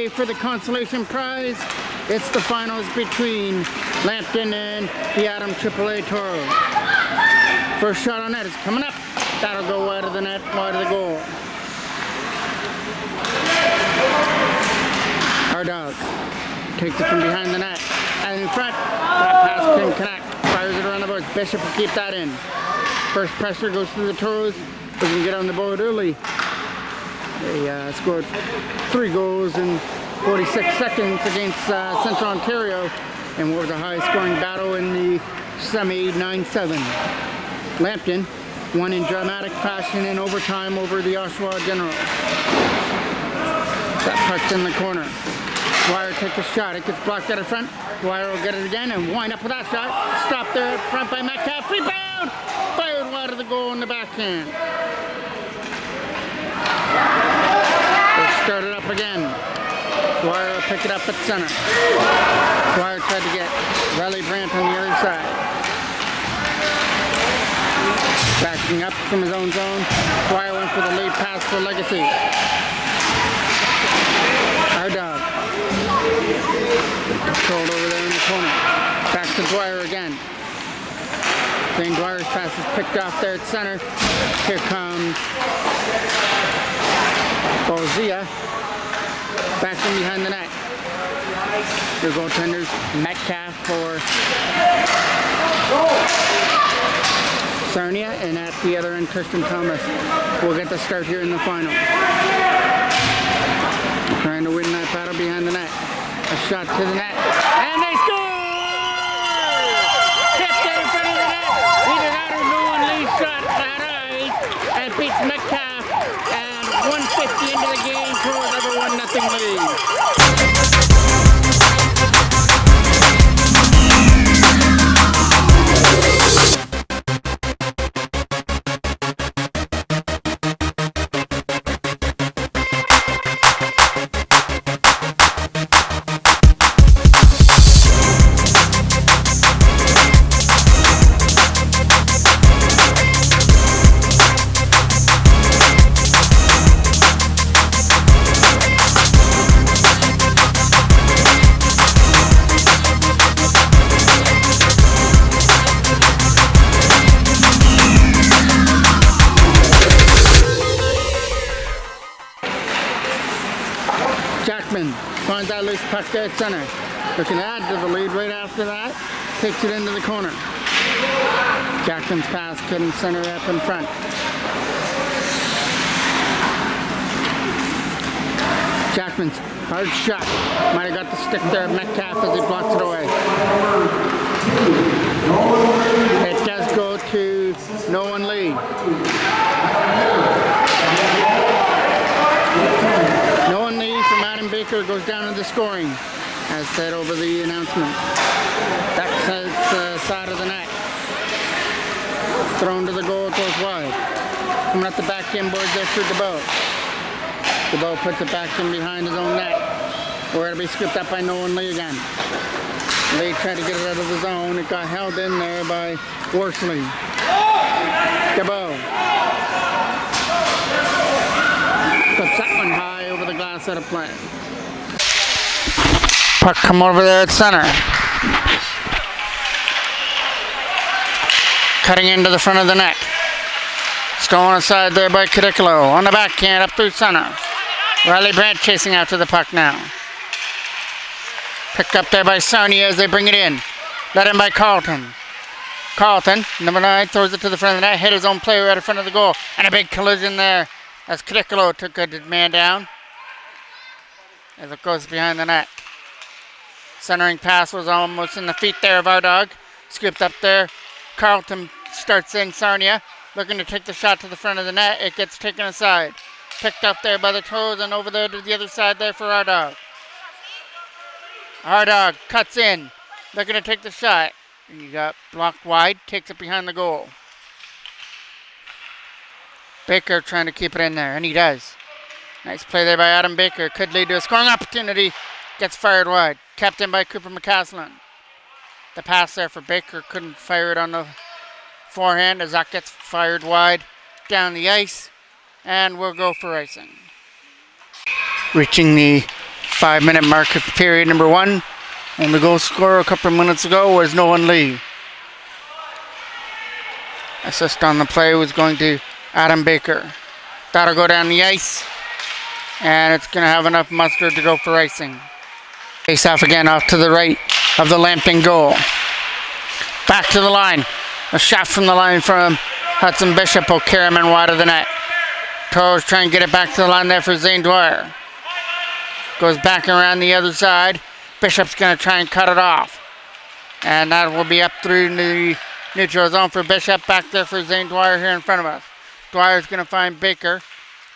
AAA for the consolation prize. It's the finals between Lambton and the Adam AAA Toros. First shot on net is coming up. That'll go wide of the net, wide of the goal. Our dog takes it from behind the net. And in front, that pass can connect. Fires it around the boards. Bishop will keep that in. First pressure goes through the Toros. We can get on the board early. They scored 3 goals in 46 seconds against Central Ontario, and what was a high-scoring battle in the semi 9-7. Lambton won in dramatic fashion in overtime over the Oshawa Generals. That puck's in the corner. Dwyer takes a shot. It gets blocked out of front. Dwyer will get it again and wind up with that shot. Stopped there up front by Metcalf. Rebound! Fired wide of the goal in the backhand. They'll start it up again. Dwyer will pick it up at center. Dwyer tried to get Riley Brandt on the other side. Backing up from his own zone. Dwyer went for the lead pass for Legacy. Our dog. Controlled over there in the corner. Back to Dwyer again. Then Dwyer's pass is picked off there at center. Here comes Bozia. Back from behind the net. The goaltenders, Metcalf for Sarnia, and at the other end, Christian Thomas will get the start here in the final. Trying to win that battle behind the net. A shot to the net, and they score! Tipped it in front of the net. Either that or Nolan Lee's shot that eyes and beats Metcalf, and 150 into the game. Toros have a 1-0 lead. Jackman finds that loose puck there at center. Looking to add to the lead right after that. Takes it into the corner. Jackman's pass couldn't center up in front. Jackman's hard shot. Might have got the stick there of Metcalf as he blocks it away. It does go to Nolan Lee. Nolan Lee from Adam Baker goes down into scoring, as said over the announcement. That says side of the net. Thrown to the goal, it goes wide. Coming up the back end boards there through DeBow. DeBow puts it back in behind his own net. Where it'll be scooped up by Nolan Lee again. Lee tried to get it out of the zone. It got held in there by Worsley. DeBow. Puts that one high over the glass out of play. Puck come over there at center. Cutting into the front of the net. Stolen aside there by Cadicolo. On the backhand up through center. Riley Brandt chasing after the puck now. Picked up there by Sarnia as they bring it in. Let in by Carlton. Carlton, number 9, throws it to the front of the net. Hit his own player right in front of the goal. And a big collision there as Cadicolo took a man down. As it goes behind the net. Centering pass was almost in the feet there of our dog. Scooped up there. Carlton starts in Sarnia. Looking to take the shot to the front of the net. It gets taken aside. Picked up there by the Toros and over there to the other side there for our dog. Our dog cuts in. Looking to take the shot. And you got blocked wide. Takes it behind the goal. Baker trying to keep it in there, and he does. Nice play there by Adam Baker. Could lead to a scoring opportunity. Gets fired wide. Kept in by Cooper McCaslin. The pass there for Baker. Couldn't fire it on the forehand as that gets fired wide down the ice. And we'll go for icing. Reaching the 5-minute mark of period number 1. Only goal scorer a couple of minutes ago was Nolan Lee. Assist on the play was going to Adam Baker. That'll go down the ice. And it's going to have enough mustard to go for icing. Face off again off to the right of the Lambton goal. Back to the line. A shot from the line from Hudson Bishop will carry him in wide of the net. Toros trying to get it back to the line there for Zane Dwyer. Goes back around the other side. Bishop's going to try and cut it off. And that will be up through the neutral zone for Bishop. Back there for Zane Dwyer here in front of us. Dwyer's going to find Baker,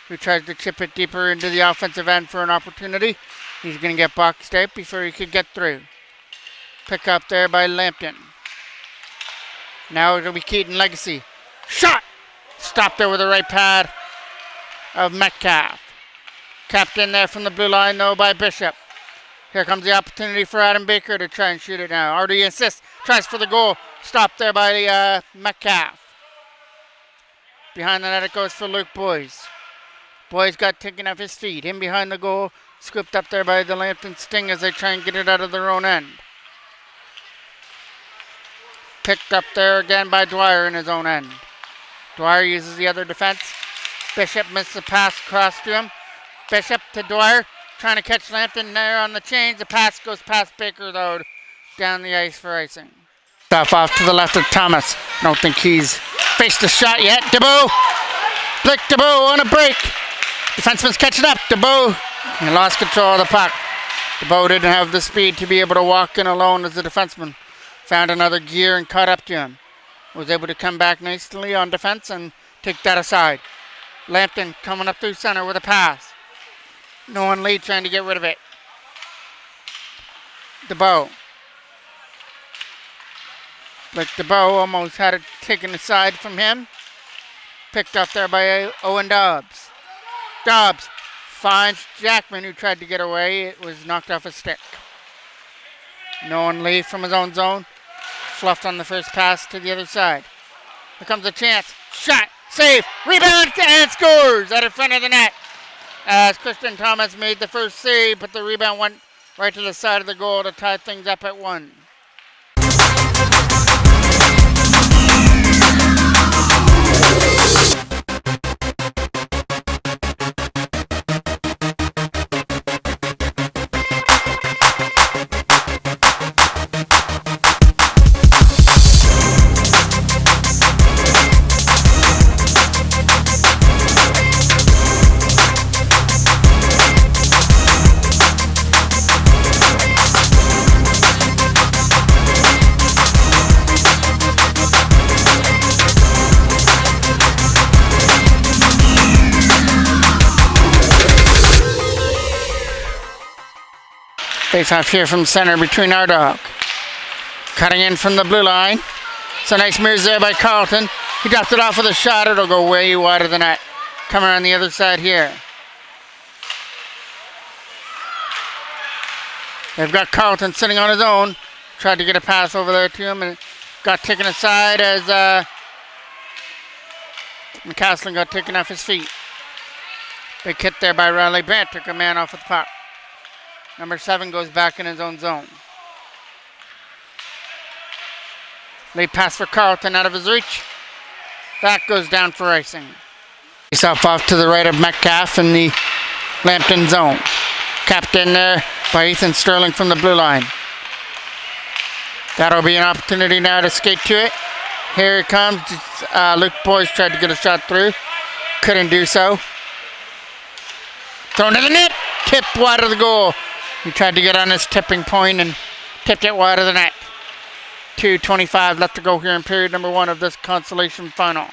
who tries to chip it deeper into the offensive end for an opportunity. He's going to get boxed out before he could get through. Pick up there by Lambton. Now it'll be Keaton Legacy. Shot! Stopped there with the right pad of Metcalf. Capped in there from the blue line though by Bishop. Here comes the opportunity for Adam Baker to try and shoot it now. Already assists. Tries for the goal. Stopped there by Metcalf. Behind the net it goes for Luke Boyes. Boyes got taken off his feet. In behind the goal. Scooped up there by the Lambton Sting as they try and get it out of their own end. Picked up there again by Dwyer in his own end. Dwyer uses the other defense. Bishop missed the pass across to him. Bishop to Dwyer. Trying to catch Lambton there on the chains. The pass goes past Baker though. Down the ice for icing. Off to the left of Thomas. Don't think he's faced a shot yet. DeBow. Blake DeBow on a break. Defenseman's catching up. DeBow. He lost control of the puck. DeBow didn't have the speed to be able to walk in alone as the defenseman found another gear and caught up to him. Was able to come back nicely on defense and take that aside. Lambton coming up through center with a pass. Nolan Lee trying to get rid of it. DeBow. Like DeBow almost had it taken aside from him. Picked up there by Owen Dobbs. Dobbs finds Jackman who tried to get away. It was knocked off his stick. Nolan Lee from his own zone. Fluffed on the first pass to the other side. Here comes a chance. Shot. Save. Rebound and scores out in front of the net. As Christian Thomas made the first save, but the rebound went right to the side of the goal to tie things up at 1. Face off here from center between our dog. Cutting in from the blue line. So nice mirrors there by Carlton. He dropped it off with a shot. It'll go way wide of the net. Coming around the other side here. They've got Carlton sitting on his own. Tried to get a pass over there to him and got taken aside as McCaslin got taken off his feet. Big hit there by Riley Brandt. Took a man off with the puck. Number 7 goes back in his own zone. Late pass for Carlton out of his reach. That goes down for icing. Face off to the right of Metcalf in the Lambton zone. Capped in there by Ethan Sterling from the blue line. That'll be an opportunity now to skate to it. Here it comes. Luke Boyes tried to get a shot through. Couldn't do so. Thrown to the net. Tipped wide of the goal. He tried to get on his tipping point and tipped it wide of the net. 2:25 left to go here in period number 1 of this consolation final.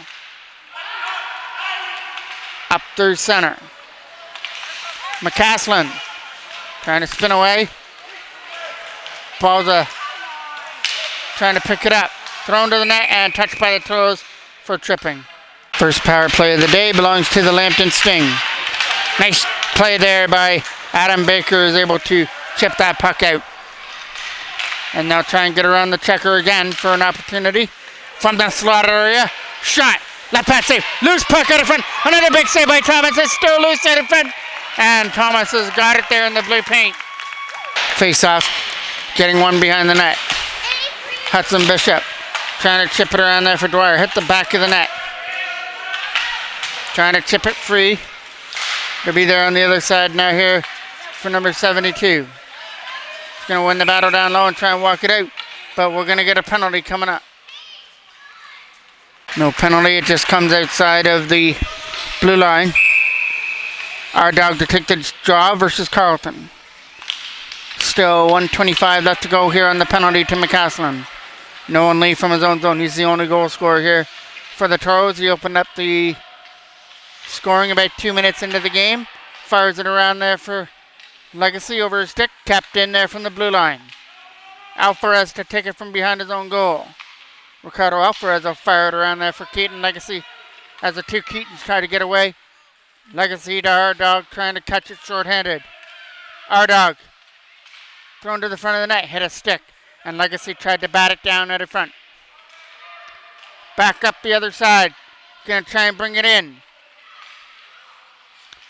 Up through center. McCaslin trying to spin away. Balza trying to pick it up. Thrown to the net and touched by the Toros for tripping. First power play of the day belongs to the Lambton Sting. Nice play there by Adam Baker, is able to chip that puck out. And now try and get around the checker again for an opportunity. From the slot area. Shot. Left pass save. Loose puck out of front. Another big save by Thomas. It's still loose out of front. And Thomas has got it there in the blue paint. Face off, getting one behind the net. Hudson Bishop trying to chip it around there for Dwyer. Hit the back of the net. Trying to chip it free. To be there on the other side now here for number 72. He's going to win the battle down low and try and walk it out. But we're going to get a penalty coming up. No penalty. It just comes outside of the blue line. Our dog to take the draw versus Carleton. Still 1:25 left to go here on the penalty to McCaslin. Nolan Lee from his own zone. He's the only goal scorer here for the Toros. He opened up the scoring about 2 minutes into the game. Fires it around there for Legacy over his stick. Tapped in there from the blue line. Alvarez to take it from behind his own goal. Ricardo Alvarez will fire it around there for Keaton. Legacy as the two Keatons try to get away. Legacy to our dog trying to catch it short-handed. Our dog thrown to the front of the net, hit a stick, and Legacy tried to bat it down at the front. Back up the other side. Gonna try and bring it in.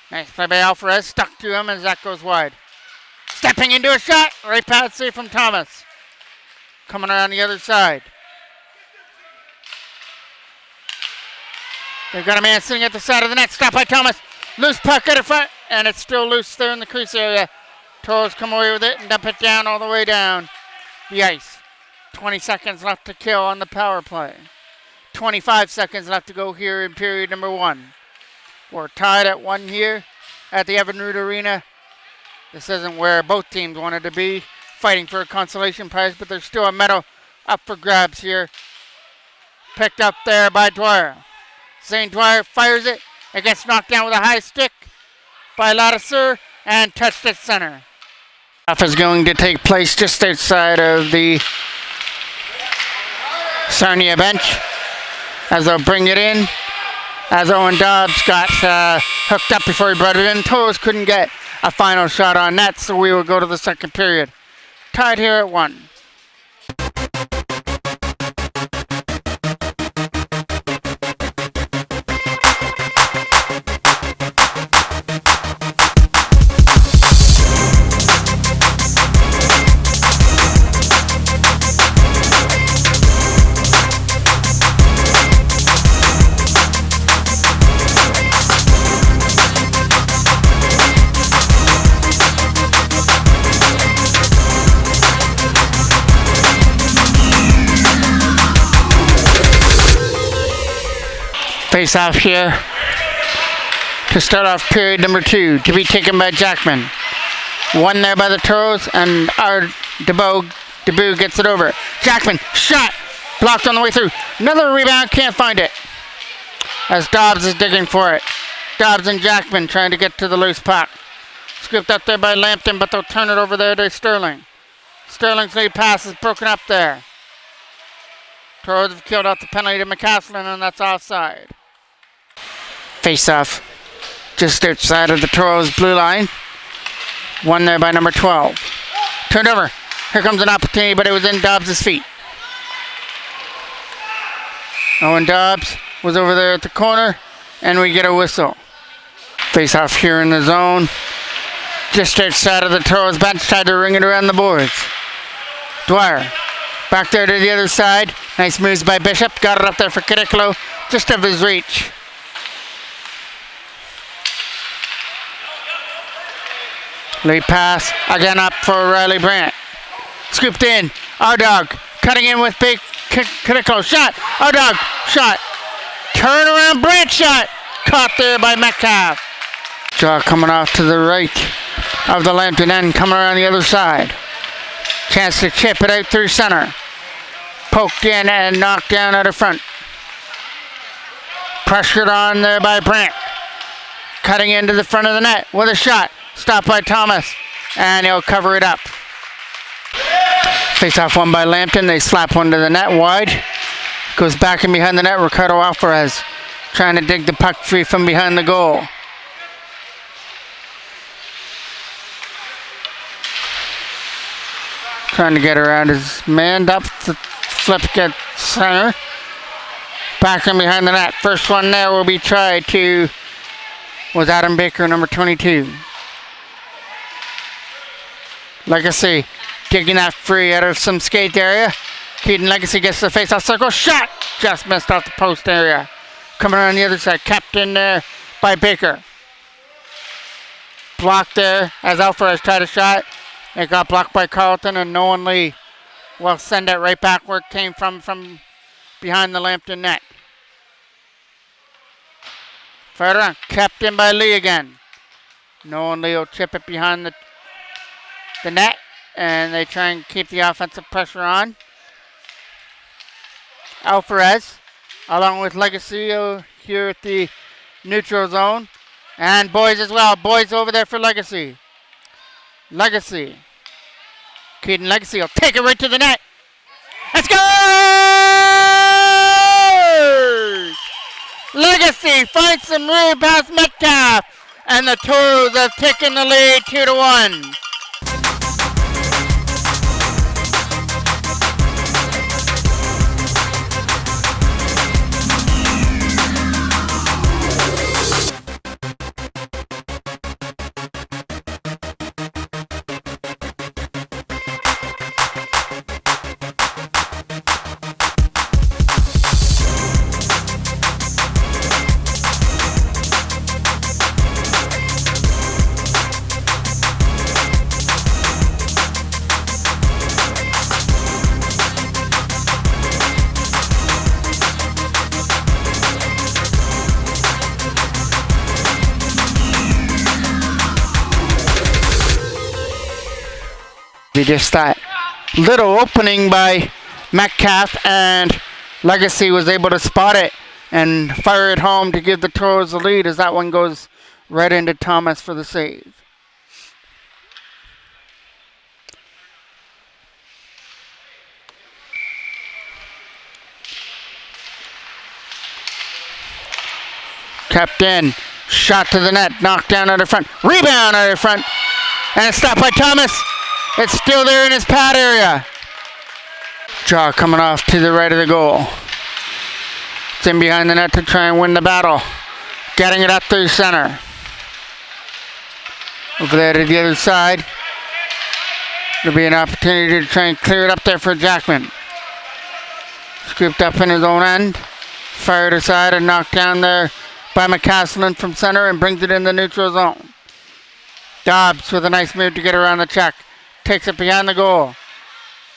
Nice play by Alvarez, stuck to him as that goes wide. Stepping into a shot, right past safe from Thomas. Coming around the other side. They've got a man sitting at the side of the net, stopped by Thomas. Loose puck at the front, and it's still loose there in the crease area. Toros come away with it and dump it down all the way down the ice. 20 seconds left to kill on the power play. 25 seconds left to go here in period number 1. We're tied at 1 here at the Evinrude Arena. This isn't where both teams wanted to be, fighting for a consolation prize, but there's still a medal up for grabs here. Picked up there by Dwyer. St. Dwyer fires it. It gets knocked down with a high stick by Ladiseur and touched at center. Off is going to take place just outside of the Sarnia bench as they'll bring it in. As Owen Dobbs got hooked up before he brought it in. Toros couldn't get a final shot on net, so we will go to the second period. Tied here at 1. Face off here to start off period number 2, to be taken by Jackman. One there by the Toros, and our Debut gets it over. Jackman, shot, blocked on the way through. Another rebound, can't find it. As Dobbs is digging for it. Dobbs and Jackman trying to get to the loose puck. Scooped up there by Lampton, but they'll turn it over there to Sterling. Sterling's lead pass is broken up there. Toros have killed out the penalty to McCaslin, and that's offside. Face off just outside of the Toros blue line. One there by number 12. Turned over. Here comes an opportunity, but it was in Dobbs' feet. Owen Dobbs was over there at the corner, and we get a whistle. Face off here in the zone. Just outside of the Toros bench, tried to ring it around the boards. Dwyer. Back there to the other side. Nice moves by Bishop. Got it up there for Cadicolo. Just of his reach. Lead pass. Again up for Riley Brandt. Scooped in. Our dog. Cutting in with big Cadicolo. Shot. Our dog. Shot. Turn around Brandt shot. Caught there by Metcalf. Draw coming off to the right of the Lambton end. Coming around the other side. Chance to chip it out through center. Poked in and knocked down out of front. Pressured on there by Brandt. Cutting into the front of the net with a shot. Stopped by Thomas. And he'll cover it up. Face off one by Lampton. They slap one to the net wide. Goes back in behind the net. Ricardo Alvarez trying to dig the puck free from behind the goal. Trying to get around his man up to flip get center. Back in behind the net. First one there will be tried to was Adam Baker, number 22. Legacy digging that free out of some skate area. Keaton Legacy gets the face-off circle. Shot! Just missed off the post area. Coming around the other side. Kept in there by Baker. Blocked there as Alvarez tried a shot. It got blocked by Carlton, and Nolan Lee will send it right back where it came from behind the Lambton net. Further on, kept in by Lee again. Nolan Lee will chip it behind the net, and they try and keep the offensive pressure on. Alvarez, along with Legacy here at the neutral zone. And Boys as well. Boys over there for Legacy. Legacy. Keaton Legacy will take it right to the net. Let's go! Legacy finds some room past Metcalf. And the Toros have taken the lead 2-1. Just that little opening by Metcalf, and Legacy was able to spot it and fire it home to give the Toros the lead as that one goes right into Thomas for the save. Kept in, shot to the net, knocked down out of front, rebound out of front, and it's stopped by Thomas. It's still there in his pad area. Draw coming off to the right of the goal. It's in behind the net to try and win the battle. Getting it up through center. Over there to the other side. There'll be an opportunity to try and clear it up there for Jackman. Scooped up in his own end. Fired aside and knocked down there by McCaslin from center and brings it in the neutral zone. Dobbs with a nice move to get around the check. Takes it behind the goal.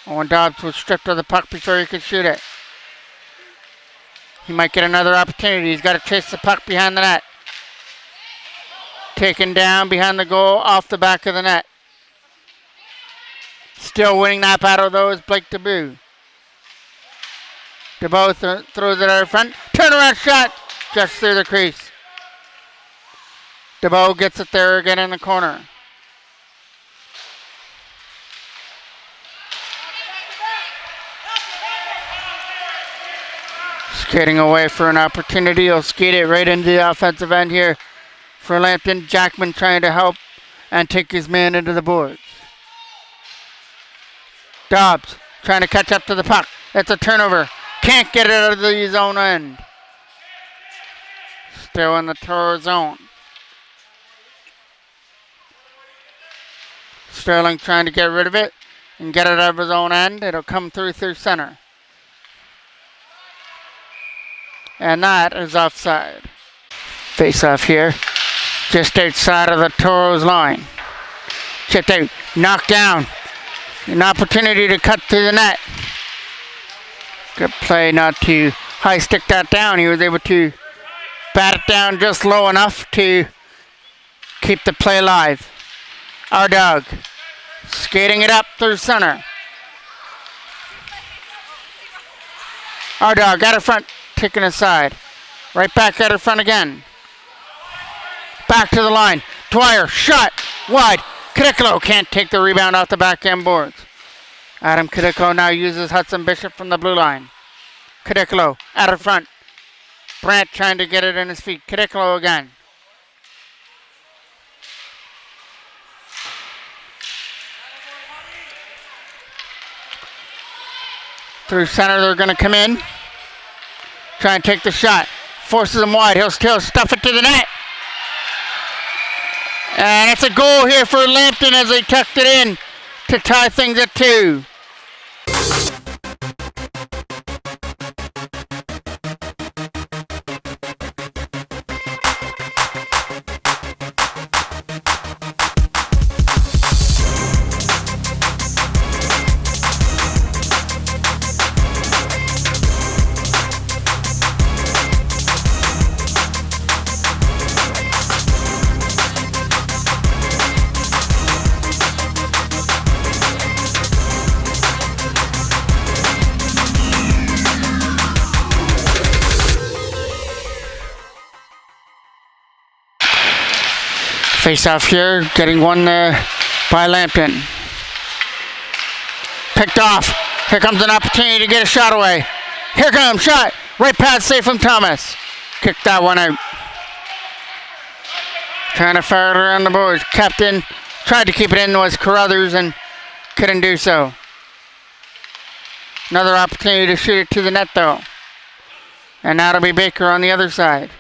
Owen Dobbs was stripped of the puck before he could shoot it. He might get another opportunity. He's got to chase the puck behind the net. Taken down behind the goal, off the back of the net. Still winning that battle though is Blake DeBeau. DeBeau throws it out in front. Turnaround shot just through the crease. DeBeau gets it there again in the corner. Skating away for an opportunity. He'll skate it right into the offensive end here for Lambton. Jackman trying to help and take his man into the boards. Dobbs trying to catch up to the puck. It's a turnover. Can't get it out of the zone end. Still in the Toro zone. Sterling trying to get rid of it and get it out of his own end. It'll come through center. And that is offside. Face off here. Just outside of the Toros line. Chipped out. Knocked down. An opportunity to cut through the net. Good play not to high stick that down. He was able to bat it down just low enough to keep the play alive. Our dog skating it up through center. Our dog out of front. Kicking aside. Right back out in front again. Back to the line. Dwyer, shot, wide. Cadicolo can't take the rebound off the backhand boards. Adam Cadicolo now uses Hudson Bishop from the blue line. Cadicolo out in front. Brandt trying to get it in his feet. Cadicolo again. Through center, they're going to come in. Try and take the shot. Forces him wide. He'll still stuff it to the net. And it's a goal here for Lambton as they tucked it in to to tie things at 2. Face off here, getting one there by Lambton. Picked off. Here comes an opportunity to get a shot away. Here comes shot. Right past safe from Thomas. Kicked that one out. Trying to fire it around the boards. Captain tried to keep it in was Carruthers and couldn't do so. Another opportunity to shoot it to the net though. And now it'll be Baker on the other side.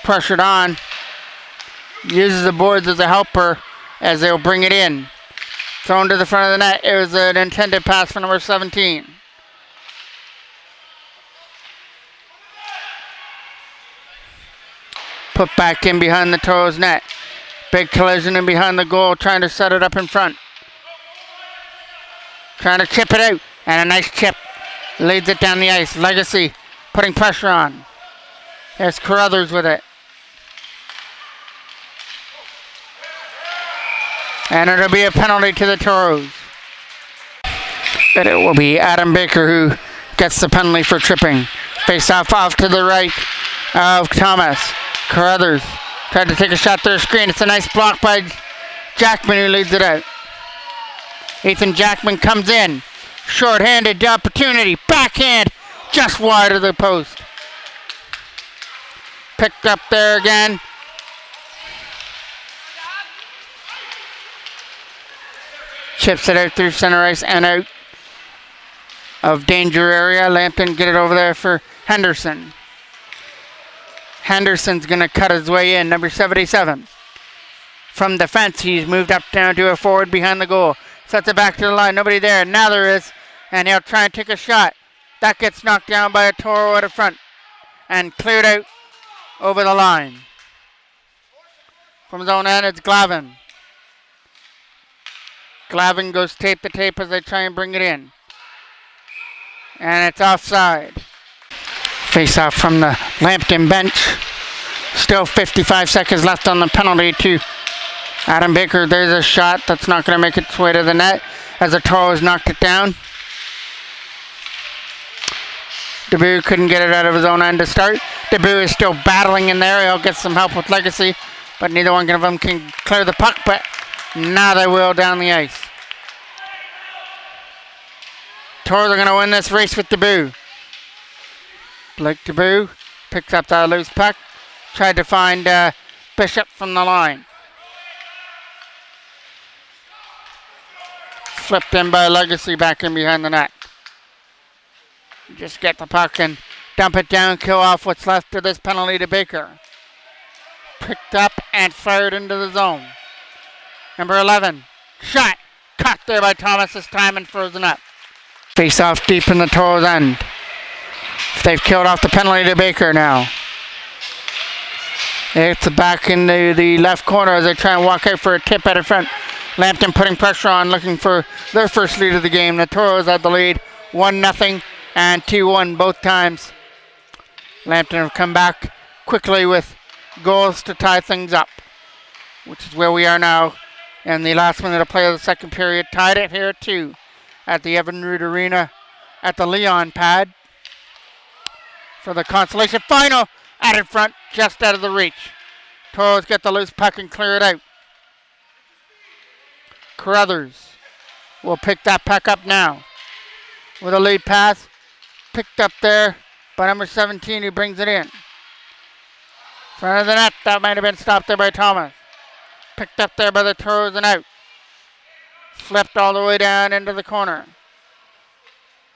Pressured on, uses the boards as a helper as they'll bring it in. Thrown to the front of the net. It was an intended pass for number 17. Put back in behind the Toros net. Big collision in behind the goal, trying to set it up in front. Trying to chip it out, and a nice chip. Leads it down the ice. Legacy putting pressure on. There's Carruthers with it. And it'll be a penalty to the Toros. And it will be Adam Baker who gets the penalty for tripping. Face off to the right of Thomas. Carruthers tried to take a shot through the screen. It's a nice block by Jackman who leads it out. Ethan Jackman comes in. Short-handed opportunity. Backhand just wide of the post. Picked up there again. Chips it out through center ice and out of danger area. Lambton get it over there for Henderson. Henderson's going to cut his way in, number 77. From defense, he's moved up down to a forward behind the goal. Sets it back to the line. Nobody there. Now there is. And he'll try and take a shot. That gets knocked down by a Toro at the front. And cleared out over the line. From his own end, it's Glavin. Glavin goes tape to tape as they try and bring it in. And it's offside. Face off from the Lambton bench. Still 55 seconds left on the penalty to Adam Baker. There's a shot that's not going to make its way to the net as the Toros knocked it down. Debu couldn't get it out of his own end to start. Debu is still battling in there. He'll get some help with Legacy, but neither one of them can clear the puck, but now they will down the ice. Toros are going to win this race with Debu. Blake Debu picks up that loose puck. Tried to find Bishop from the line. Flipped in by Legacy back in behind the net. Just get the puck and dump it down, kill off what's left of this penalty to Baker. Picked up and fired into the zone. Number 11, shot. Caught there by Thomas this time and frozen up. Face off deep in the Toros end. They've killed off the penalty to Baker now. It's back into the left corner as they try and walk out for a tip out in front. Lambton putting pressure on, looking for their first lead of the game. The Toros had the lead, 1-0 and 2-1 both times. Lambton have come back quickly with goals to tie things up, which is where we are now in the last minute of play of the second period. Tied it here at 2 at the Evan Root Arena at the Leon pad for the Consolation final. Out in front, just out of the reach. Toros get the loose puck and clear it out. Carruthers will pick that puck up now with a lead pass. Picked up there by number 17 who brings it in. Front of the net, that might have been stopped there by Thomas. Picked up there by the Toros and out. Flipped all the way down into the corner.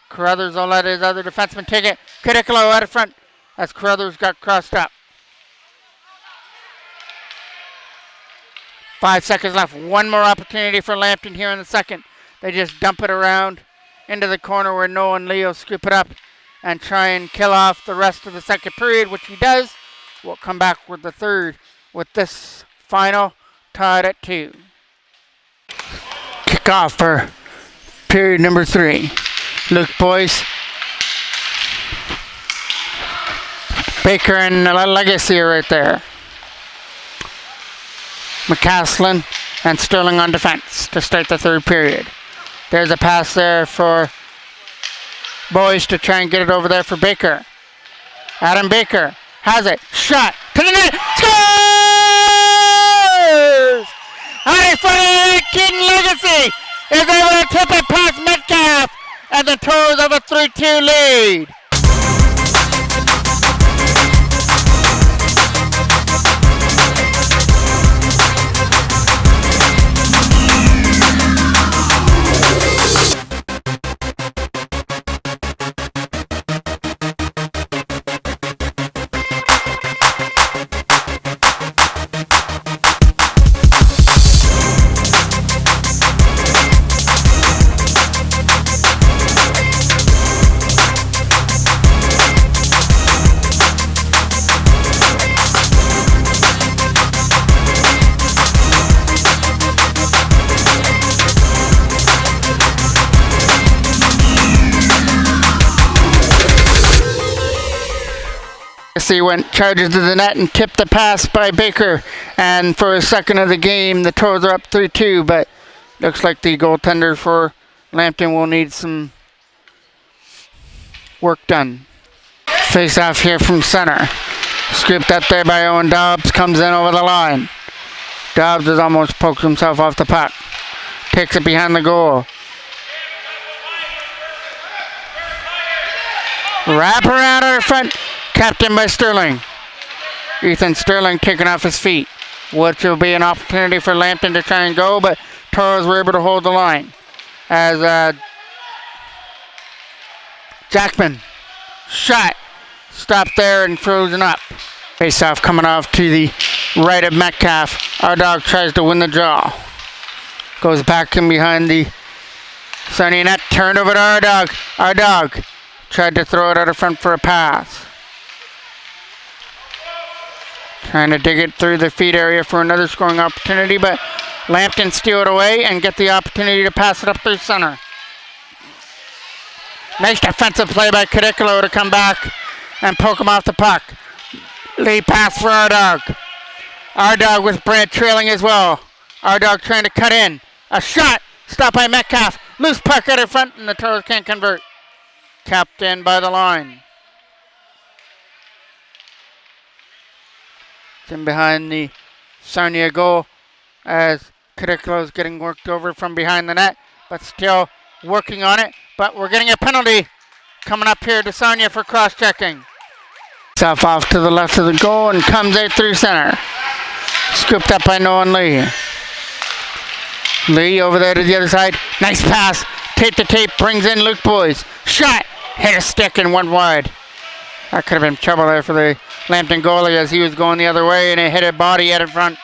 Carruthers will let his other defenseman take it. Cadicolo out of front as Carruthers got crossed up. 5 seconds left. One more opportunity for Lambton here in the second. They just dump it around into the corner where Noah and Leo scoop it up and try and kill off the rest of the second period, which he does. We'll come back with the third with this final tied at 2. Kick off for period number 3. Luke Boyce, Baker, and Legacy are right there. McCaslin and Sterling on defense to start the third period. There's a pass there for Boyce to try and get it over there for Baker. Adam Baker has it. Shot to the net. Scores! Keaton Legacy is able to tip it past Metcalf, and the Toros have a 3-2 lead. He went charges to the net and tipped the pass by Baker, and for a second of the game the Toros are up 3-2, but looks like the goaltender for Lambton will need some work done. Face off here from center, scooped up there by Owen Dobbs, comes in over the line. Dobbs has almost poked himself off the puck, takes it behind the goal. Wrap around our front, captained by Sterling. Ethan Sterling taken off his feet, which will be an opportunity for Lambton to try and go, but Toros were able to hold the line. As Jackman shot, stopped there and frozen up. Face off coming off to the right of Metcalf. Our dog tries to win the draw. Goes back in behind the Sonny net, turned over to our dog. Our dog tried to throw it out of front for a pass. Trying to dig it through the feed area for another scoring opportunity, but Lambton steal it away and get the opportunity to pass it up through center. Nice defensive play by Cadicolo to come back and poke him off the puck. Lead pass for our dog. Our dog with Brant trailing as well. Our dog trying to cut in. A shot stopped by Metcalf. Loose puck out in front, and the Toros can't convert. Capped in by the line. It's in behind the Sarnia goal as Cadicolo is getting worked over from behind the net, but still working on it. But we're getting a penalty coming up here to Sarnia for cross-checking. Self off to the left of the goal and comes out through center. Scooped up by Noah and Lee. Lee over there to the other side. Nice pass. Tape to tape brings in Luke Boyce. Shot. Hit a stick and went wide. That could have been trouble there for the Lambton goalie as he was going the other way, and it hit a body out in front.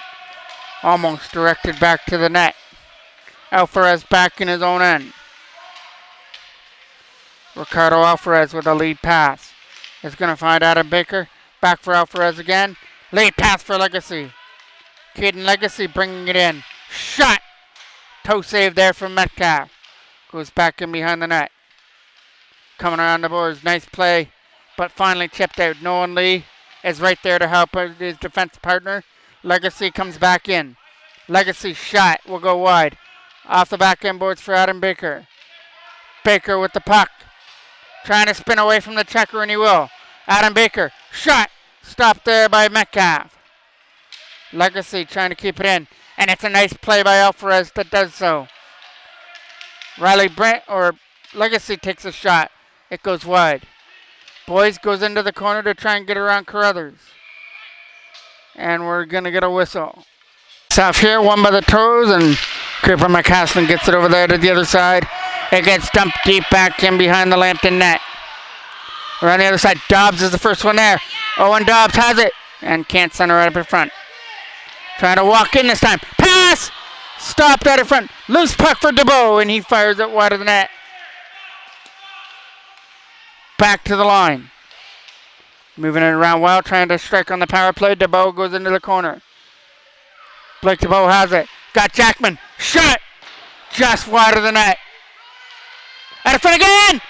Almost directed back to the net. Alvarez back in his own end. Ricardo Alvarez with a lead pass. Is going to find Adam Baker. Back for Alvarez again. Lead pass for Legacy. Keaton Legacy bringing it in. Shot. Toe save there from Metcalf. Goes back in behind the net. Coming around the boards. Nice play, but finally chipped out. Noah Lee is right there to help his defense partner. Legacy comes back in. Legacy shot will go wide. Off the back end boards for Adam Baker. Baker with the puck. Trying to spin away from the checker, and he will. Adam Baker shot. Stopped there by Metcalf. Legacy trying to keep it in. And it's a nice play by Alvarez that does so. Riley Brent or Legacy takes a shot. It goes wide. Boyce goes into the corner to try and get around Carruthers. And we're going to get a whistle. South here, won by the Toros, and Cooper McCaslin gets it over there to the other side. It gets dumped deep back in behind the Lambton net. We're on the other side. Dobbs is the first one there. Owen Dobbs has it and can't center right up in front. Trying to walk in this time. Pass! Stopped out in front. Loose puck for DeBow, and he fires it wide of the net. Back to the line. Moving it around well, trying to strike on the power play. DeBow goes into the corner. Blake DeBow has it. Got Jackman. Shot! Just wide of the net. Out of front again!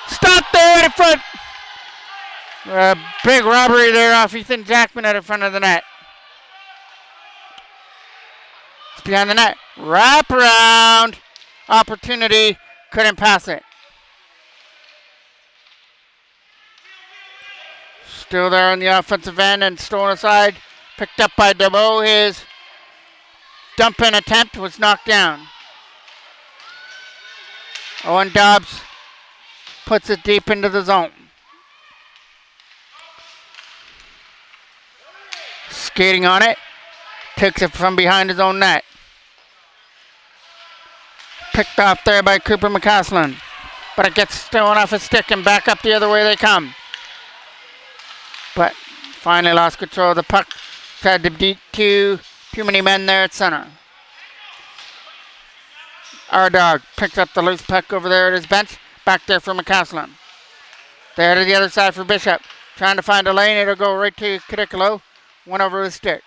Stop there out of front. Big robbery there off Ethan Jackman out in front of the net. It's behind the net. Wrap around. Opportunity. Couldn't pass it. Still there on the offensive end and stolen aside. Picked up by DeBow. His dump-in attempt was knocked down. Owen Dobbs puts it deep into the zone. Skating on it. Takes it from behind his own net. Picked off there by Cooper McCaslin. But it gets stolen off his stick and back up the other way they come. But finally lost control of the puck. Tried to beat too many men there at center. Our dog picked up the loose puck over there at his bench. Back there for McCaslin. There to the other side for Bishop. Trying to find a lane. It'll go right to Cadicolo. One over his stick.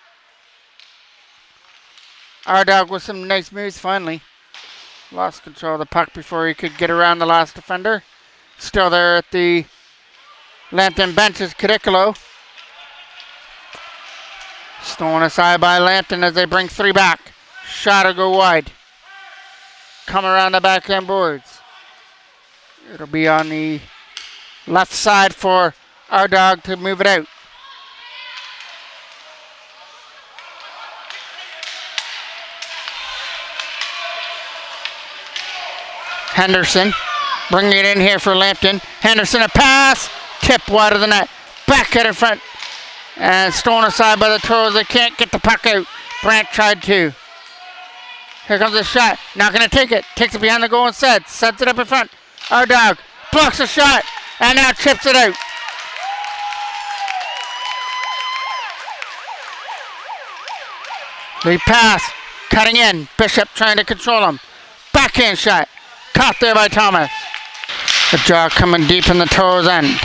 Our dog with some nice moves finally. Lost control of the puck before he could get around the last defender. Still there at the Lambton bench is Cadicolo. Stolen aside by Lambton as they bring three back. Shot will go wide. Come around the backhand boards. It'll be on the left side for our dog to move it out. Henderson bringing it in here for Lambton. Henderson a pass. Tip wide of the net. Back at in front. And stolen aside by the Toros. They can't get the puck out. Brandt tried to. Here comes the shot. Not going to take it. Takes it behind the goal instead. Sets it up in front. Our dog blocks the shot. And now chips it out. Lead pass. Cutting in. Bishop trying to control him. Backhand shot. Caught there by Thomas. The draw coming deep in the Toros end.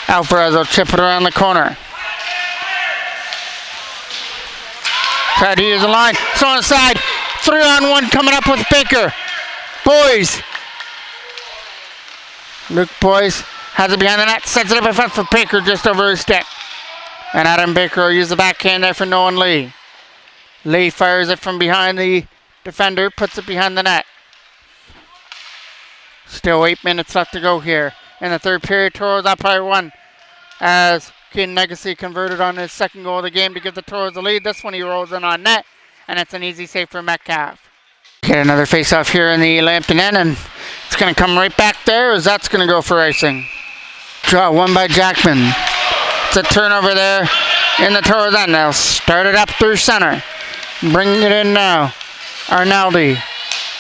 Alvarez will chip it around the corner. Tried to use the line. So on the side. 3-on-1 coming up with Baker. Boys. Luke Boys has it behind the net. Sets it up in front for Baker just over his stick. And Adam Baker will use the backhand there for Nolan Lee. Lee fires it from behind the defender. Puts it behind the net. Still 8 minutes left to go here. In the third period, Toros up by 1 as Keaton Legacy converted on his second goal of the game to give the Toros the lead. This one he rolls in on net, and it's an easy save for Metcalf. Get another face-off here in the Lambton end, and it's going to come right back there as that's going to go for icing. Draw won by Jackman. It's a turnover there in the Toros end. They'll start it up through center. Bring it in now. Arnaldi.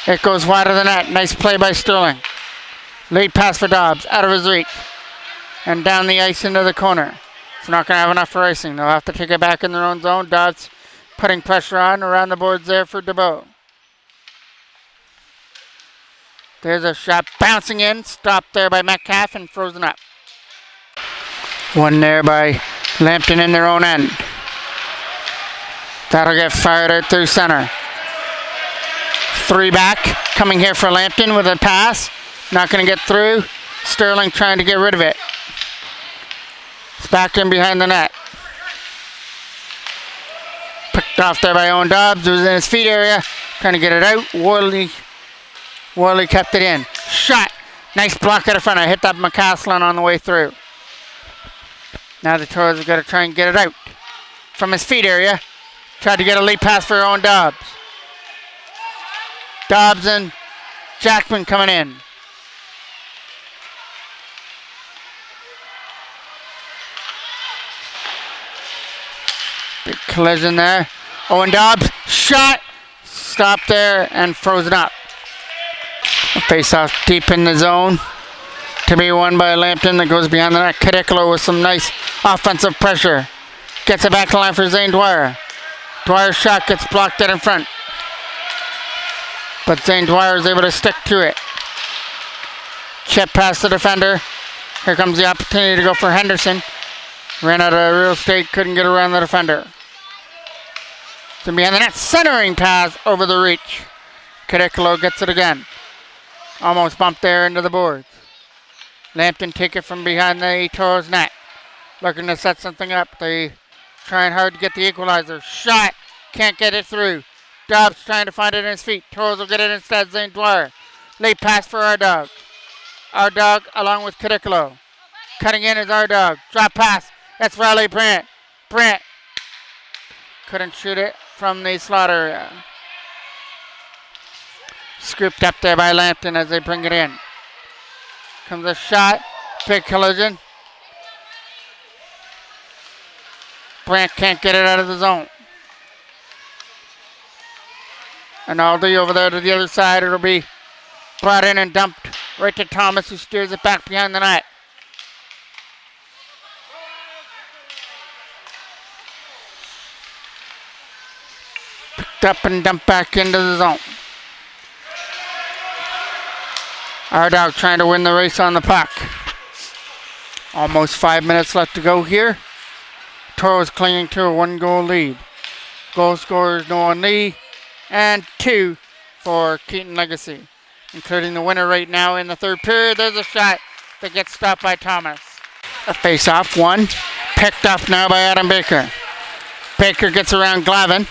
It goes wide of the net. Nice play by Sterling. Late pass for Dobbs, out of his reach. And down the ice into the corner. It's not going to have enough for icing. They'll have to take it back in their own zone. Dobbs putting pressure on around the boards there for DeBow. There's a shot bouncing in. Stopped there by Metcalf and frozen up. One there by Lambton in their own end. That'll get fired out through center. Three back. Coming here for Lambton with a pass. Not going to get through. Sterling trying to get rid of it. It's back in behind the net. Picked off there by Owen Dobbs. It was in his feet area. Trying to get it out. Worley kept it in. Shot. Nice block out of front. I hit that McCaslin on the way through. Now the Toros have got to try and get it out. From his feet area. Tried to get a lead pass for Owen Dobbs. Dobbs and Jackman coming in. Big collision there. Owen Dobbs, shot, stopped there and frozen up. Face off deep in the zone to be won by Lambton that goes behind the net. Cadicolo with some nice offensive pressure. Gets it back to line for Zane Dwyer. Dwyer's shot gets blocked out in front. but Zane Dwyer is able to stick to it. Chip past the defender. Here comes the opportunity to go for Henderson. Ran out of real estate, couldn't get around the defender. So behind the net, centering pass over the reach. Cadicolo gets it again. Almost bumped there into the boards. Lampton take it from behind the Toros net. Looking to set something up. They trying hard to get the equalizer. Shot. Can't get it through. Dobbs trying to find it in his feet. Toros will get it instead. Zane Dwyer. Late pass for our dog. Our dog along with Cadicolo. Cutting in is our dog. Drop pass. That's Riley Brandt. Brandt couldn't shoot it from the slot area. Scooped up there by Lampton as they bring it in. Comes a shot. Big collision. Brandt can't get it out of the zone. And Aldi over there to the other side. It'll be brought in and dumped right to Thomas, who steers it back behind the net. Picked up and dumped back into the zone. Our dog trying to win the race on the puck. Almost 5 minutes left to go here. Toros clinging to a 1-goal lead. Goal scorers Noah Lee and 2 for Keaton Legacy, including the winner right now in the third period. There's a shot that gets stopped by Thomas. A face-off, one. Picked up now by Adam Baker. Baker gets around Glavin.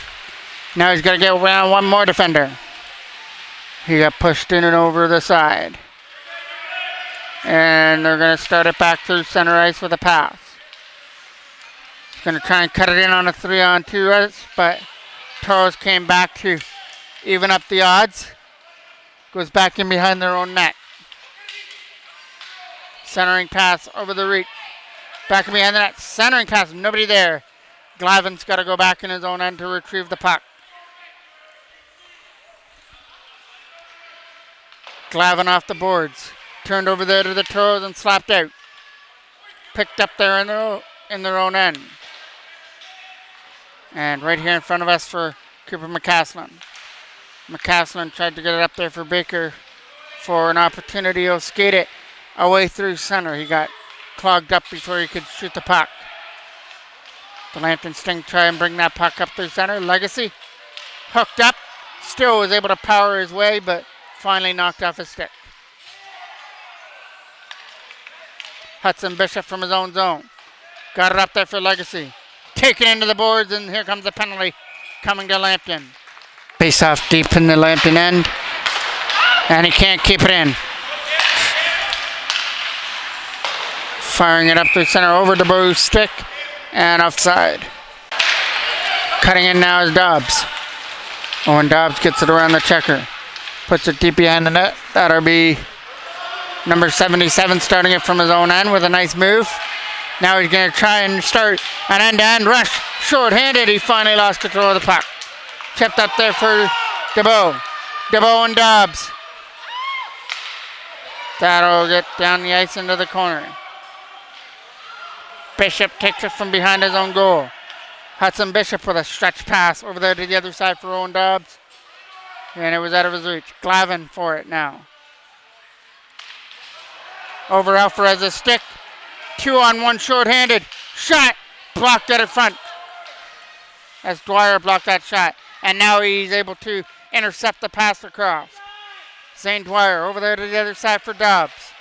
Now he's got to get around one more defender. He got pushed in and over the side. And they're going to start it back through center ice with a pass. He's going to try and cut it in on a 3-on-2 race, but Toros came back to even up the odds. Goes back in behind their own net. Centering pass over the reach. Back in behind the net. Centering pass. Nobody there. Glavin's got to go back in his own end to retrieve the puck. Glavin off the boards. Turned over there to the Toros and slapped out. Picked up there in their own end. And right here in front of us for Cooper McCaslin. McCaslin tried to get it up there for Baker for an opportunity. He'll skate it away through center. He got clogged up before he could shoot the puck. The Lampton Sting try and bring that puck up through center. Legacy hooked up. Still was able to power his way, but finally knocked off his stick. Hudson Bishop from his own zone. Got it up there for Legacy. Taken into the boards, and here comes the penalty coming to Lampton. Face off deep in the Lampton end. And he can't keep it in. Firing it up through center over the Bruce stick and offside. Cutting in now is Dobbs. Owen Dobbs gets it around the checker. Puts it deep behind the net. That'll be number 77 starting it from his own end with a nice move. Now he's going to try and start an end-to-end rush. Short-handed, he finally lost control of the puck. Chipped up there for DeBow. DeBow and Dobbs. That'll get down the ice into the corner. Bishop takes it from behind his own goal. Hudson Bishop with a stretch pass over there to the other side for Owen Dobbs. And it was out of his reach. Glavin for it now. Over Alvarez's stick. 2-on-1 short-handed. Shot. Blocked out in front. As Dwyer blocked that shot. And now he's able to intercept the pass across. Zane Dwyer over there to the other side for Dobbs.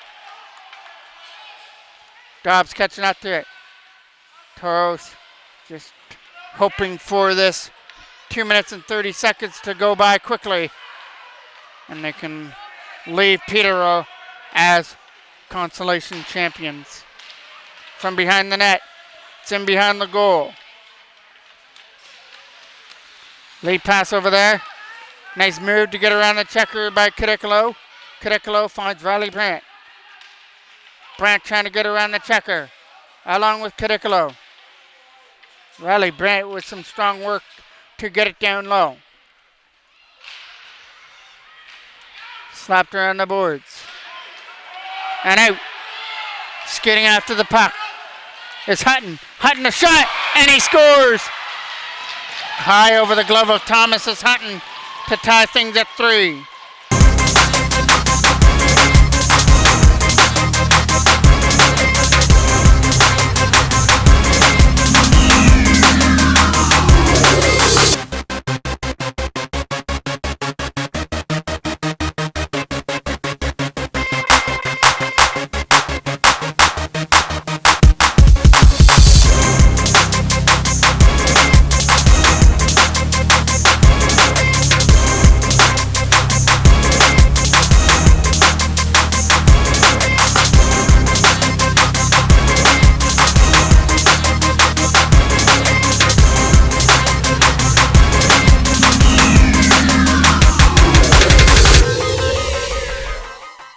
Dobbs catching up to it. Toros just hoping for this 2 minutes and 30 seconds to go by quickly. And they can leave Peterborough as Consolation champions. From behind the net. It's in behind the goal. Lead pass over there. Nice move to get around the checker by Cadicolo. Cadicolo finds Riley Brandt. Brandt trying to get around the checker. Along with Cadicolo. Riley Brandt with some strong work to get it down low. Slapped around the boards. And out. Skating after the puck. It's Hutton. Hutton a shot. And he scores. High over the glove of Thomas is Hutton to tie things at 3.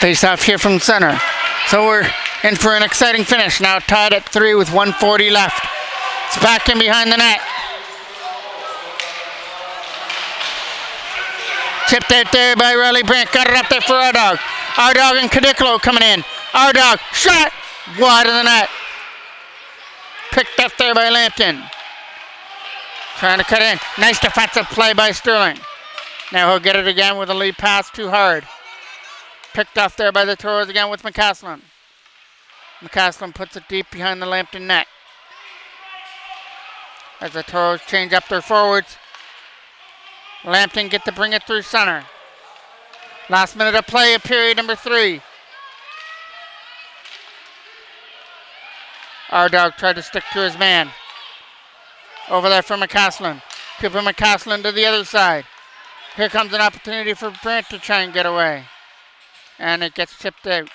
Face off here from center. So we're in for an exciting finish. Now tied at 3 with 1:40 left. It's back in behind the net. Tipped out there by Riley Brandt. Got it up there for our dog. Our dog and Cadicolo coming in. Our dog shot wide of the net. Picked up there by Lampton. Trying to cut in. Nice defensive play by Sterling. Now he'll get it again with a lead pass too hard. Picked off there by the Toros again with McCaslin. McCaslin puts it deep behind the Lampton net. As the Toros change up their forwards. Lampton get to bring it through center. Last minute of play of period number 3. Our dog tried to stick to his man. Over there for McCaslin. Cooper McCaslin to the other side. Here comes an opportunity for Brandt to try and get away. And it gets tipped out.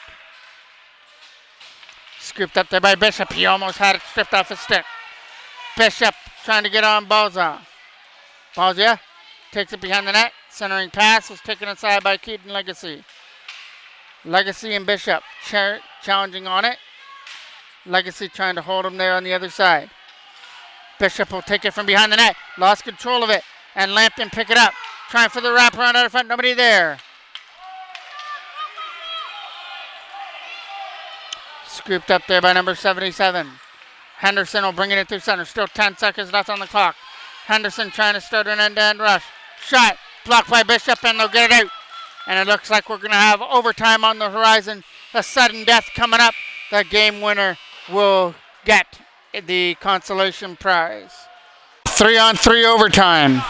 Scooped up there by Bishop. He almost had it stripped off his stick. Bishop trying to get on Balza. Balza takes it behind the net. Centering pass was taken aside by Keaton Legacy. Legacy and Bishop challenging on it. Legacy trying to hold him there on the other side. Bishop will take it from behind the net. Lost control of it. And Lampton pick it up. Trying for the wraparound out of front. Nobody there. Scooped up there by number 77. Henderson will bring it through center. Still 10 seconds left on the clock. Henderson trying to start an end-to-end rush. Shot. Blocked by Bishop and they'll get it out. And it looks like we're going to have overtime on the horizon. A sudden death coming up. The game winner will get the consolation prize. 3-on-3 overtime.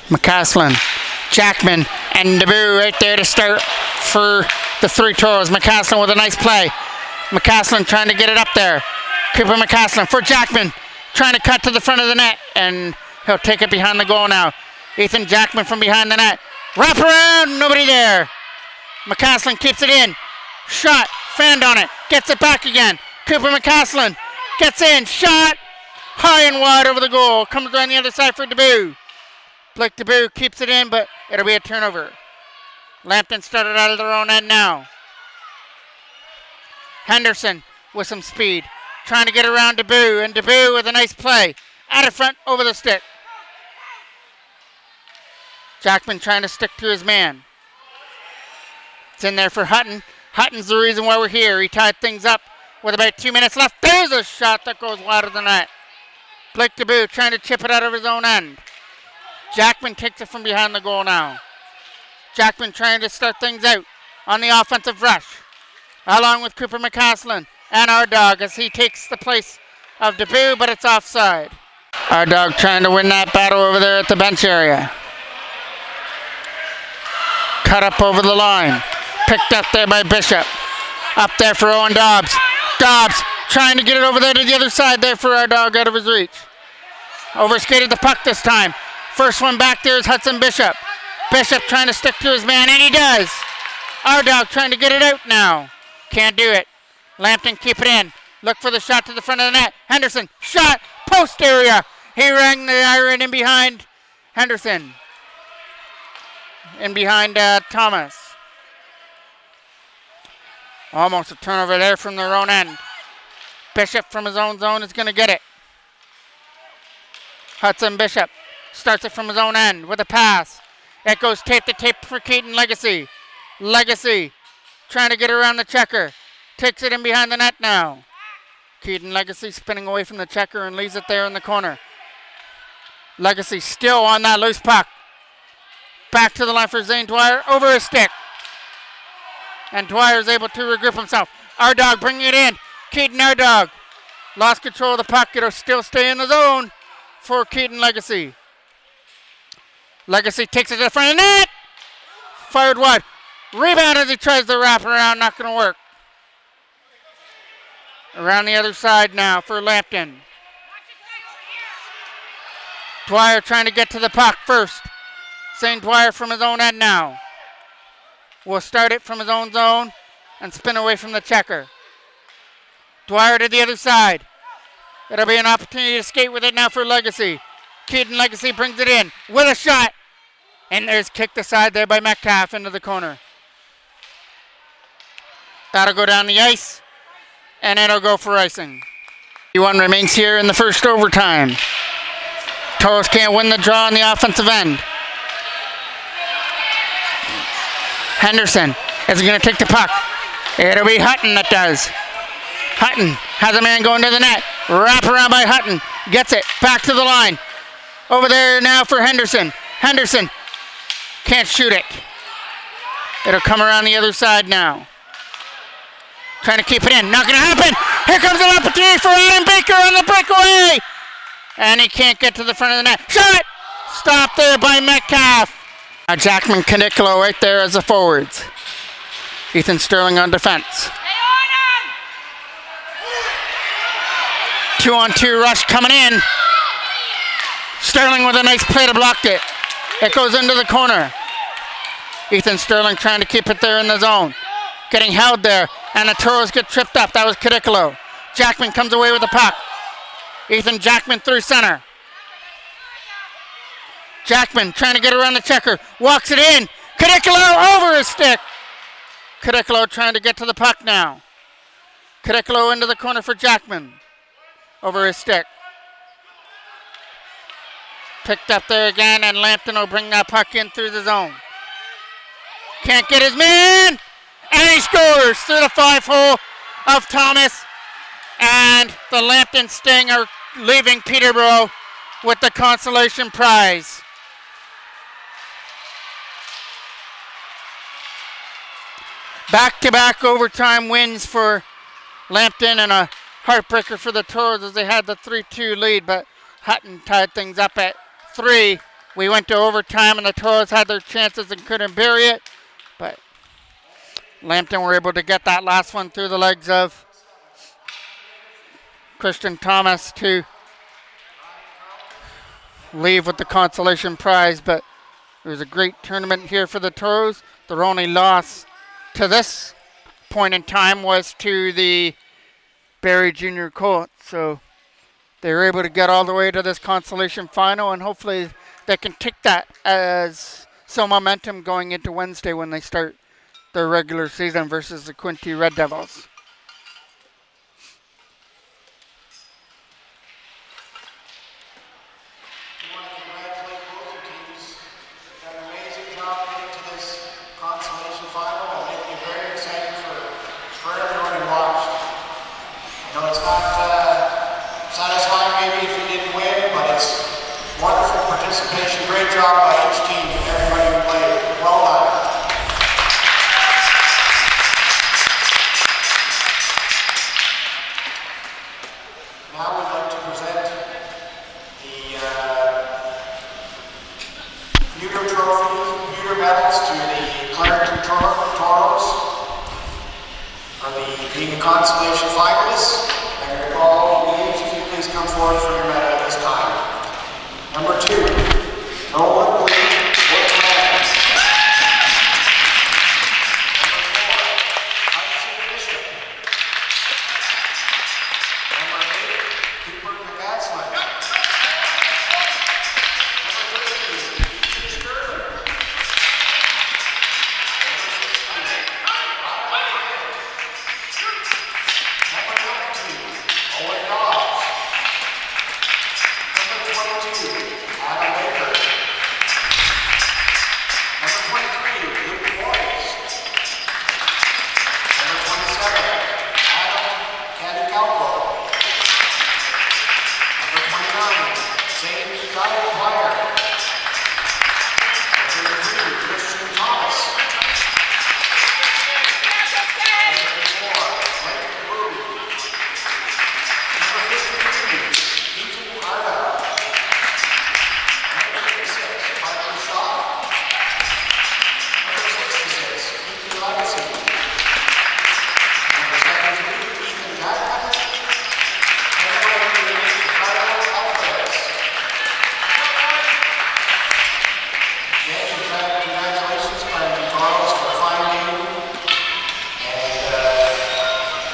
McCaslin, Jackman, and DeBoo right there to start for the 3 Toros. McCaslin with a nice play. McCaslin trying to get it up there. Cooper McCaslin for Jackman. Trying to cut to the front of the net. And he'll take it behind the goal now. Ethan Jackman from behind the net. Wrap around. Nobody there. McCaslin keeps it in. Shot. Fanned on it. Gets it back again. Cooper McCaslin gets in. Shot. High and wide over the goal. Comes around the other side for DeBoo. Blake DeBoo keeps it in, but it'll be a turnover. Lampton started out of their own end now. Henderson with some speed. Trying to get around DeBoo, and DeBoo with a nice play. Out of front, over the stick. Jackman trying to stick to his man. It's in there for Hutton. Hutton's the reason why we're here. He tied things up with about 2 minutes left. There's a shot that goes wide of the net. Blake DeBoo trying to chip it out of his own end. Jackman takes it from behind the goal now. Jackman trying to start things out on the offensive rush. Along with Cooper McCaslin and our dog as he takes the place of DeBoo, but it's offside. Our dog trying to win that battle over there at the bench area. Cut up over the line. Picked up there by Bishop. Up there for Owen Dobbs. Dobbs trying to get it over there to the other side there for our dog out of his reach. Overskated the puck this time. First one back there is Hudson Bishop. Bishop trying to stick to his man, and he does. Our dog trying to get it out now. Can't do it. Lampton keep it in. Look for the shot to the front of the net. Henderson, shot, post area. He rang the iron in behind Henderson. In behind Thomas. Almost a turnover there from their own end. Bishop from his own zone is going to get it. Hudson Bishop starts it from his own end with a pass. It goes tape to tape for Keaton Legacy. Legacy trying to get around the checker. Takes it in behind the net now. Keaton Legacy spinning away from the checker and leaves it there in the corner. Legacy still on that loose puck. Back to the line for Zane Dwyer over his stick. And Dwyer is able to regroup himself. Our dog bringing it in. Keaton, our dog. Lost control of the puck. It'll still stay in the zone for Keaton Legacy. Legacy takes it to the front of the net. Fired wide. Rebound as he tries to wrap around. Not going to work. Around the other side now for Lampton. Dwyer trying to get to the puck first. St. Dwyer from his own end now. Will start it from his own zone and spin away from the checker. Dwyer to the other side. It'll be an opportunity to skate with it now for Legacy. Keaton Legacy brings it in with a shot. And there's kicked aside there by Metcalf into the corner. That'll go down the ice. And it'll go for icing. 1 remains here in the first overtime. Toros can't win the draw on the offensive end. Henderson is going to take the puck. It'll be Hutton that does. Hutton has a man going to the net. Wrap around by Hutton. Gets it back to the line. Over there now for Henderson. Henderson can't shoot it. It'll come around the other side now. Trying to keep it in. Not going to happen. Here comes an opportunity for Adam Baker on the breakaway. And he can't get to the front of the net. Shot! Stopped there by Metcalf. Jackman Canicolo right there as the forwards. Ethan Sterling on defense. 2-on-2 rush coming in. Sterling with a nice play to block it. It goes into the corner. Ethan Sterling trying to keep it there in the zone. Getting held there. And the Toros get tripped up. That was Canicolo. Jackman comes away with the puck. Ethan Jackman through center. Jackman trying to get around the checker. Walks it in. Canicolo over his stick. Canicolo trying to get to the puck now. Canicolo into the corner for Jackman. Over his stick. Picked up there again, and Lampton will bring that puck in through the zone. Can't get his man! And he scores through the 5-hole of Thomas. And the Lampton Sting are leaving Peterborough with the consolation prize. Back-to-back overtime wins for Lampton and a heartbreaker for the Toros as they had the 3-2 lead, but Hutton tied things up at 3. We went to overtime and the Toros had their chances and couldn't bury it, but Lampton were able to get that last one through the legs of Christian Thomas to leave with the consolation prize. But it was a great tournament here for the Toros. Their only loss to this point in time was to the Barrie Junior Colts. So they were able to get all the way to this consolation final, and hopefully they can take that as some momentum going into Wednesday when they start their regular season versus the Quinte Red Devils. We want to congratulate both the teams. You've done an amazing job getting to this consolation final. It'll make it very exciting for everyone who watched. I know it's not satisfying maybe if you didn't win, but it's wonderful participation. Great job by each team and everybody who played. Well done. Now we'd like to present the pewter trophies, pewter medals to the Clarendon Toros for being the consolation finalists. I'm going to call all names. If you please come forward for your medal at this time. Number 2, Nolan Lee.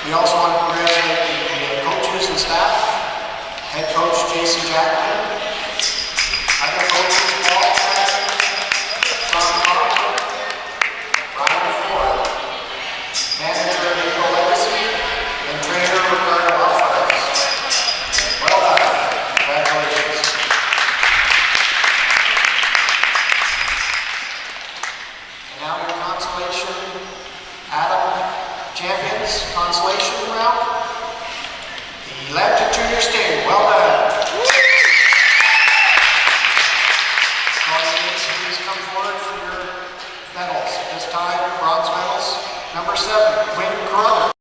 We also want to congratulate the coaches and staff Jason Jackman. Other coaches, Paul Jackman, John Crawford, Brian Ford, manager Nico Legacy, and trainer Ricardo Alvarez. Well done. Congratulations. And now your consolation, Adam champions, consolation round. The Lambton Junior State, well done. Please come forward for your medals. At this time, bronze medals. Number 7, Quinn Carruthers.